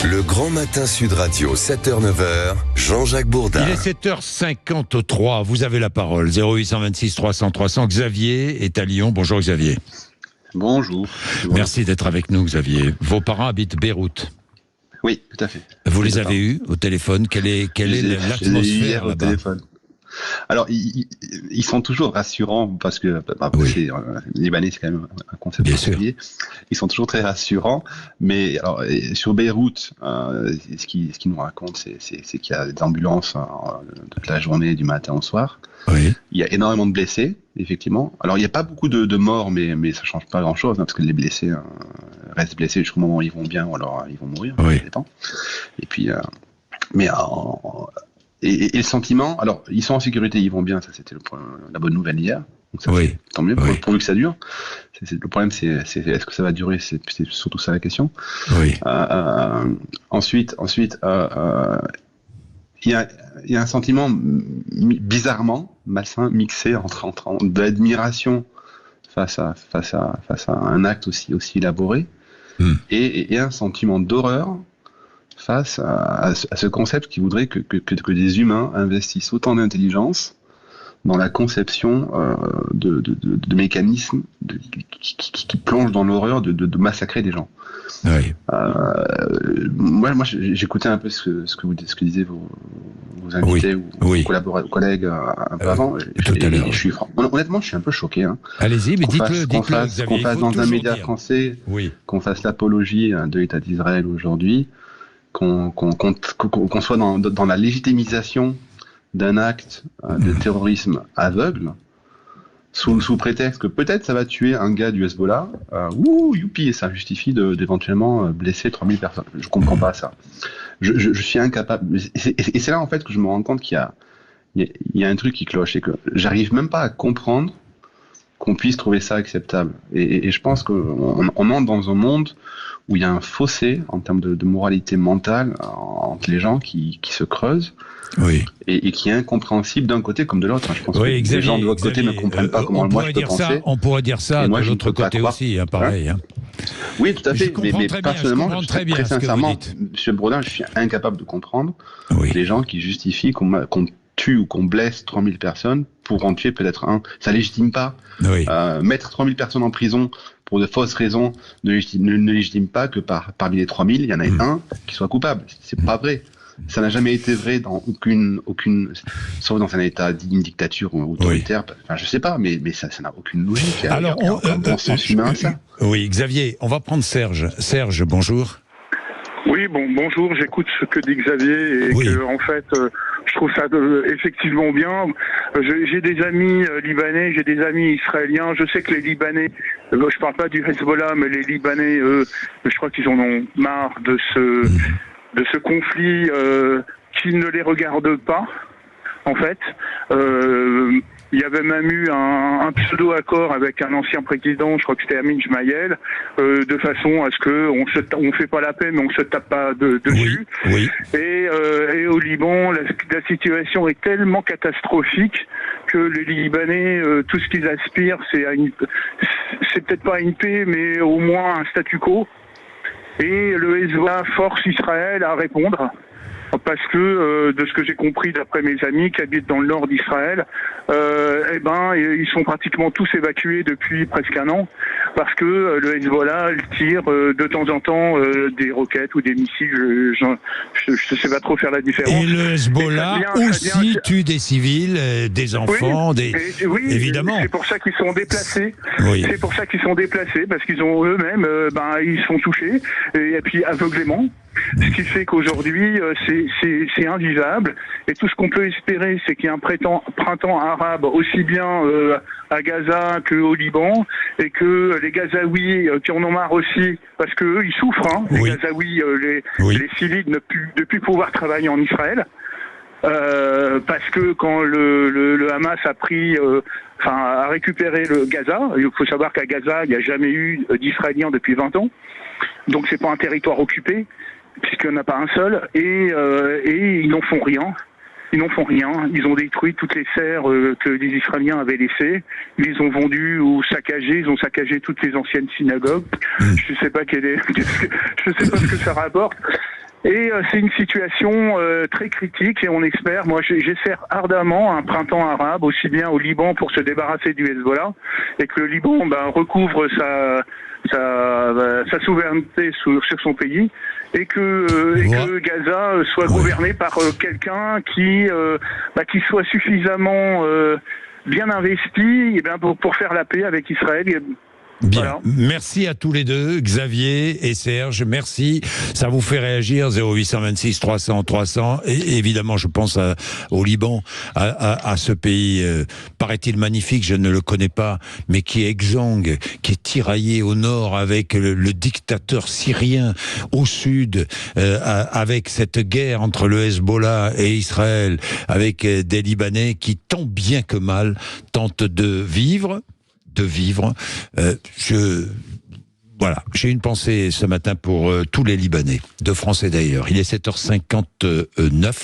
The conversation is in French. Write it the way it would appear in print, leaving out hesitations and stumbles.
Le Grand Matin Sud Radio, 7h-9h, Jean-Jacques Bourdin. Il est 7h53, vous avez la parole. 0826 300 300. Xavier est à Lyon. Bonjour Xavier. Bonjour. Merci d'être avec nous Xavier. Vos parents habitent Beyrouth. Oui, tout à fait. Vous les avez eus au téléphone. Quelle est l'atmosphère là-bas ? Alors, ils sont toujours rassurants parce que les Libanais, c'est quand même un concept particulier. Ils sont toujours très rassurants. Mais alors, sur Beyrouth, ce qu'ils nous racontent, c'est qu'il y a des ambulances toute la journée, du matin au soir. Oui. Il y a énormément de blessés, effectivement. Alors, il n'y a pas beaucoup de morts, mais ça ne change pas grand-chose, parce que les blessés restent blessés jusqu'au moment où ils vont bien, ou alors ils vont mourir. Oui. Ça dépend. Et puis, Et le sentiment, alors ils sont en sécurité, ils vont bien, ça c'était la bonne nouvelle hier. Donc ça, tant mieux, pourvu que ça dure. Le problème c'est est-ce que ça va durer, c'est surtout ça la question. Oui. Ensuite, il y a un sentiment bizarrement malsain, mixé entre de l'admiration face à un acte aussi élaboré et un sentiment d'horreur face à ce concept qui voudrait que des humains investissent autant d'intelligence dans la conception de mécanismes qui plongent dans l'horreur de massacrer des gens. Oui. Moi, j'écoutais un peu ce que disaient vos invités ou vos collègues un peu avant. Tout à l'heure. Honnêtement, je suis un peu choqué. Allez-y, mais dites-le, Xavier. Qu'on fasse dans un média français, qu'on fasse l'apologie de l'État d'Israël aujourd'hui, qu'on soit dans la légitimisation d'un acte de terrorisme aveugle, sous prétexte que peut-être ça va tuer un gars du Hezbollah, youpi, et ça justifie d'éventuellement blesser 3000 personnes. Je comprends pas ça. Je suis incapable. Et c'est là en fait que je me rends compte qu'il y a un truc qui cloche, et que j'arrive même pas à comprendre qu'on puisse trouver ça acceptable. Et je pense qu'on entre dans un monde où il y a un fossé en termes de moralité mentale entre les gens qui se creusent, et qui est incompréhensible d'un côté comme de l'autre. Je pense que Xavier, les gens de l'autre côté ne comprennent pas comment moi je peux penser. On pourrait dire ça de l'autre côté aussi, pareil. Oui, tout à fait. Mais personnellement, très sincèrement, M. Bourdin, je suis incapable de comprendre les gens qui justifient qu'on tue ou qu'on blesse 3000 personnes pour en tuer peut-être un. Ça légitime pas. Mettre 3000 personnes en prison pour de fausses raisons ne légitime pas que parmi les 3000, il y en a un qui soit coupable. C'est pas vrai. Ça n'a jamais été vrai dans aucune, sauf dans un état, une dictature ou autoritaire. Enfin, je sais pas, mais ça n'a aucune logique. Alors, il y a un bon sens humain, ça. Oui, Xavier, on va prendre Serge. Serge, bonjour. Oui, bonjour, j'écoute ce que dit Xavier et que, en fait, je trouve ça effectivement bien. J'ai des amis libanais, j'ai des amis israéliens. Je sais que les Libanais, je parle pas du Hezbollah, mais les Libanais, je crois qu'ils en ont marre de ce conflit qui ne les regarde pas, en fait. Il y avait même eu un pseudo-accord avec un ancien président, je crois que c'était Amin Gemayel, de façon à ce que on fait pas la paix, mais on se tape pas dessus. Et au Liban, la situation est tellement catastrophique que les Libanais, tout ce qu'ils aspirent, c'est peut-être pas une paix, mais au moins un statu quo. Et le Hezbollah force Israël à répondre. Parce que, de ce que j'ai compris d'après mes amis qui habitent dans le nord d'Israël, ils sont pratiquement tous évacués depuis presque un an, parce que le Hezbollah tire de temps en temps des roquettes ou des missiles, je sais pas trop faire la différence. Et le Hezbollah aussi tue des civils, des enfants, évidemment. C'est pour ça qu'ils sont déplacés. C'est pour ça qu'ils sont déplacés, parce qu'ils ont eux-mêmes, ils sont touchés, et puis aveuglément. Ce qui fait qu'aujourd'hui, c'est invivable. Et tout ce qu'on peut espérer, c'est qu'il y ait un printemps arabe aussi bien à Gaza qu'au Liban, et que les Gazaouis qui en ont marre aussi, parce qu'eux, ils souffrent, les Gazaouis, les civils de plus pouvoir travailler en Israël. Parce que quand le Hamas a récupéré le Gaza, il faut savoir qu'à Gaza, il n'y a jamais eu d'Israéliens depuis 20 ans. Donc c'est pas un territoire occupé, puisqu'il n'y en a pas un seul, et ils n'en font rien. Ils ont détruit toutes les serres que les Israéliens avaient laissées. Ils les ont vendues ou saccagées. Ils ont saccagé toutes les anciennes synagogues. Je sais pas ce que ça rapporte. Et c'est une situation très critique et on espère, moi j'espère ardemment un printemps arabe aussi bien au Liban pour se débarrasser du Hezbollah et que le Liban recouvre sa souveraineté sur son pays et que Gaza soit gouverné par quelqu'un qui soit suffisamment bien investi pour faire la paix avec Israël. Bien, voilà. Merci à tous les deux, Xavier et Serge, merci. Ça vous fait réagir, 0826 300 300. Et évidemment, je pense au Liban, à ce pays, paraît-il magnifique, je ne le connais pas, mais qui est exsangue, qui est tiraillé au nord avec le dictateur syrien, au sud, avec cette guerre entre le Hezbollah et Israël, avec des Libanais qui, tant bien que mal, tentent de vivre. Voilà, j'ai une pensée ce matin pour tous les Libanais, de Français d'ailleurs. Il est 7h59.